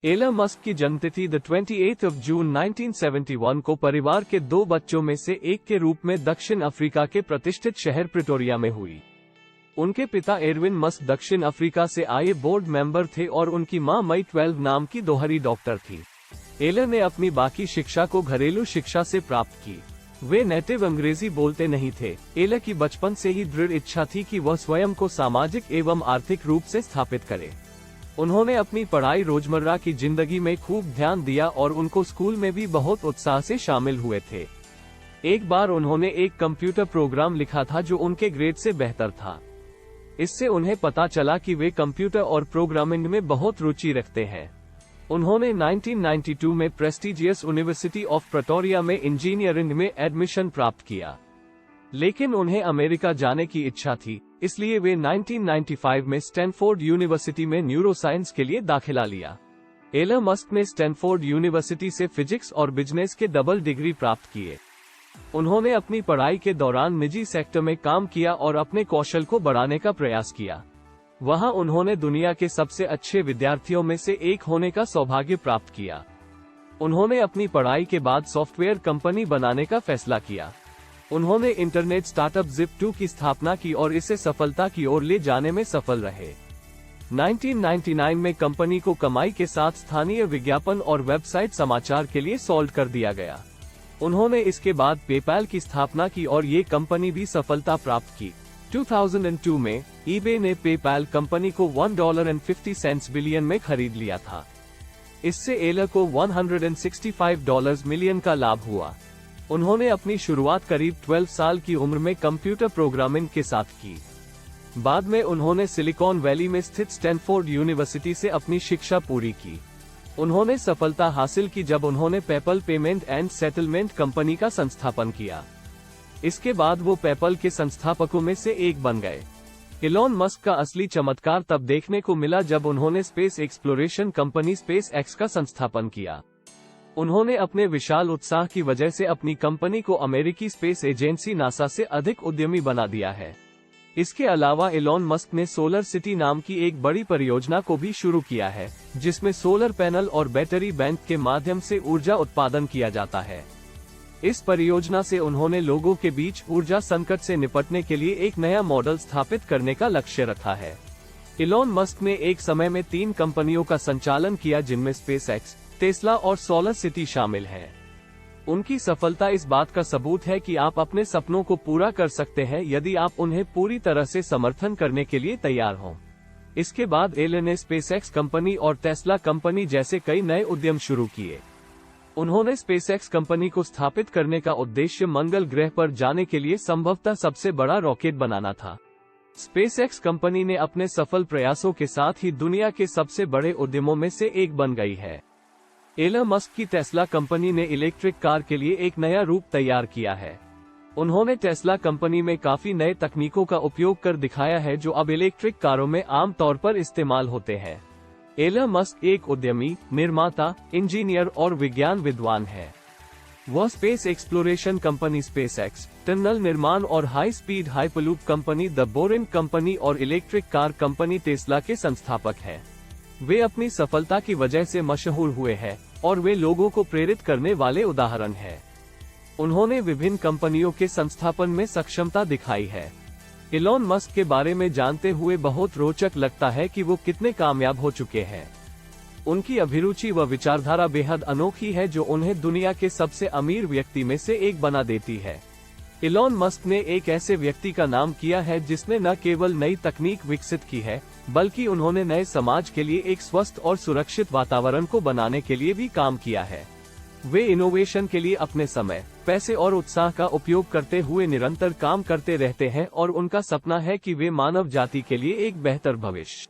Elon Musk की जन्मतिथि 28 जून 1971 को परिवार के 2 बच्चों में से एक के रूप में दक्षिण अफ्रीका के प्रतिष्ठित शहर प्रिटोरिया में हुई। उनके पिता एरविन मस्क दक्षिण अफ्रीका से आए बोर्ड मेंबर थे और उनकी मां मई 12 नाम की दोहरी डॉक्टर थी। एलन ने अपनी बाकी शिक्षा को घरेलू शिक्षा से प्राप्त की। वे नेटिव अंग्रेजी बोलते नहीं थे। एलन की बचपन से ही दृढ़ इच्छा थी कि वह स्वयं को सामाजिक एवं आर्थिक रूप से स्थापित करे। उन्होंने अपनी पढ़ाई रोजमर्रा की जिंदगी में खूब ध्यान दिया और उनको स्कूल में भी बहुत उत्साह से शामिल हुए थे। एक बार उन्होंने एक कंप्यूटर प्रोग्राम लिखा था जो उनके ग्रेड से बेहतर था। इससे उन्हें पता चला कि वे कंप्यूटर और प्रोग्रामिंग में बहुत रुचि रखते हैं। उन्होंने 1992 में प्रेस्टिजियस यूनिवर्सिटी ऑफ प्रिटोरिया में इंजीनियरिंग में एडमिशन प्राप्त किया, लेकिन उन्हें अमेरिका जाने की इच्छा थी, इसलिए वे 1995 में स्टैनफोर्ड यूनिवर्सिटी में न्यूरोसाइंस के लिए दाखिला लिया। एलन मस्क ने स्टैनफोर्ड यूनिवर्सिटी से फिजिक्स और बिजनेस के डबल डिग्री प्राप्त किए। उन्होंने अपनी पढ़ाई के दौरान निजी सेक्टर में काम किया और अपने कौशल को बढ़ाने का प्रयास किया। वहां उन्होंने दुनिया के सबसे अच्छे विद्यार्थियों में से एक होने का सौभाग्य प्राप्त किया। उन्होंने अपनी पढ़ाई के बाद सॉफ्टवेयर कंपनी बनाने का फैसला किया। उन्होंने इंटरनेट स्टार्टअप Zip2 की स्थापना की और इसे सफलता की ओर ले जाने में सफल रहे। 1999 में कंपनी को कमाई के साथ स्थानीय विज्ञापन और वेबसाइट समाचार के लिए सोल्ड कर दिया गया। उन्होंने इसके बाद पेपैल की स्थापना की और ये कंपनी भी सफलता प्राप्त की। 2002 में eBay ने पेपैल कंपनी को $1.50 बिलियन में खरीद लिया था। इससे एलन को $165 मिलियन का लाभ हुआ। उन्होंने अपनी शुरुआत करीब 12 साल की उम्र में कंप्यूटर प्रोग्रामिंग के साथ की। बाद में उन्होंने सिलिकॉन वैली में स्थित स्टैनफोर्ड यूनिवर्सिटी से अपनी शिक्षा पूरी की। उन्होंने सफलता हासिल की जब उन्होंने PayPal payment and settlement company का संस्थापन किया। इसके बाद वो पेपल के संस्थापकों में से एक बन गए। एलन मस्क का असली चमत्कार तब देखने को मिला जब उन्होंने space exploration company space x का संस्थापन किया। उन्होंने अपने विशाल उत्साह की वजह से अपनी कंपनी को अमेरिकी स्पेस एजेंसी नासा से अधिक उद्यमी बना दिया है। इसके अलावा एलन मस्क ने सोलर सिटी नाम की एक बड़ी परियोजना को भी शुरू किया है, जिसमें सोलर पैनल और बैटरी बैंक के माध्यम से ऊर्जा उत्पादन किया जाता है। इस परियोजना से उन्होंने लोगों के बीच ऊर्जा संकट से निपटने के लिए एक नया मॉडल स्थापित करने का लक्ष्य रखा है। एलन मस्क ने एक समय में 3 कंपनियों का संचालन किया, जिनमें स्पेसएक्स, टेस्ला और सोलर सिटी शामिल हैं। उनकी सफलता इस बात का सबूत है कि आप अपने सपनों को पूरा कर सकते हैं यदि आप उन्हें पूरी तरह से समर्थन करने के लिए तैयार हों। इसके बाद एलन ने स्पेसएक्स कंपनी और टेस्ला कंपनी जैसे कई नए उद्यम शुरू किए। उन्होंने स्पेसएक्स कंपनी को स्थापित करने का उद्देश्य मंगल ग्रह पर जाने के लिए संभवतः सबसे बड़ा रॉकेट बनाना था। स्पेसएक्स कंपनी ने अपने सफल प्रयासों के साथ ही दुनिया के सबसे बड़े उद्यमों में से एक बन गई है। एलन मस्क की टेस्ला कंपनी ने इलेक्ट्रिक कार के लिए एक नया रूप तैयार किया है। उन्होंने टेस्ला कंपनी में काफी नए तकनीकों का उपयोग कर दिखाया है जो अब इलेक्ट्रिक कारों में आम तौर पर इस्तेमाल होते हैं। एलन मस्क एक उद्यमी, निर्माता, इंजीनियर और विज्ञान विद्वान है। वह space exploration company SpaceX, tunnel निर्माण और high speed hyperloop company the boring company और इलेक्ट्रिक कार कंपनी टेस्ला के संस्थापक हैं। वे अपनी सफलता की वजह से मशहूर हुए हैं और वे लोगों को प्रेरित करने वाले उदाहरण हैं। उन्होंने विभिन्न कंपनियों के संस्थापन में सक्षमता दिखाई है। एलन मस्क के बारे में जानते हुए बहुत रोचक लगता है कि वो कितने कामयाब हो चुके हैं। उनकी अभिरुचि व विचारधारा बेहद अनोखी है जो उन्हें दुनिया के सबसे अमीर व्यक्ति में से एक बना देती है। एलन मस्क ने एक ऐसे व्यक्ति का नाम किया है जिसने न केवल नई तकनीक विकसित की है, बल्कि उन्होंने नए समाज के लिए एक स्वस्थ और सुरक्षित वातावरण को बनाने के लिए भी काम किया है। वे इनोवेशन के लिए अपने समय, पैसे और उत्साह का उपयोग करते हुए निरंतर काम करते रहते हैं और उनका सपना है कि वे मानव जाति के लिए एक बेहतर भविष्य